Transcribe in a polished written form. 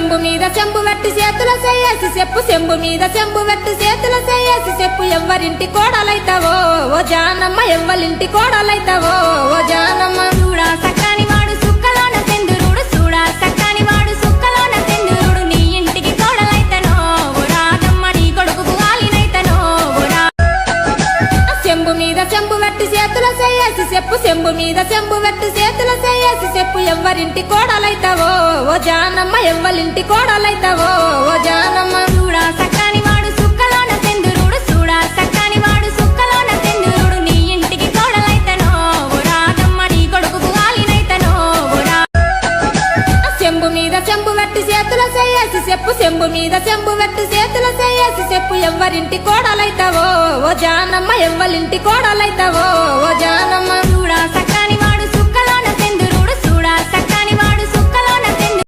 చెంబు మీద చెంబు వెట్టి చేతుల చేసి చెప్పు చెంబు మీద చెంబు వెట్టి చేతుల చేసి చెప్పు ఎవ్వరింటి కోడలైతావో ఓ జానమ్మ ఎవ్వరింటి కోడలైతావో ఓ జానమ్మ చూడా సక్కని వాడు సుక్కలోన సెందురుడు చూడా సక్కని వాడు సుక్కలోన సెందురుడు నీ ఇంటికి కోడలైతనో ఓ రాధమ్మ నీ కొడుకు ఆలినైతనో ఓ చెంబు మీద చెంబు వెట్టి చేతుల చేసి చెప్పు చెంబు మీద చెంబు వెట్టి చేతుల చేసి చెప్పు ఎవ్వరింటి కోడలైతావో ఓ జానమ్మ ఎవ్వరింటి కోడలైతావో ఓ జానమ్మ చూడా సక్కని వాడు సుక్కలోన సెందురుడు చూడా సక్కని వాడు సుక్కలోన సెందురుడు నీ ఇంటికి కోడలైతనో ఓ రాధమ్మ నీ కొడుకు ఆలినైతనో ఓ చెంబు మీద చెంబు వెట్టి చేతుల చేసి చెప్పు చెంబు మీద చెంబు వెట్టి చేతుల చేసి చెప్పు ఎవ్వరింటి కోడలైతావో ఓ జానమ్మ ఎవ్వరింటి కోడలైతావో ఓ జానమ్మ చూడా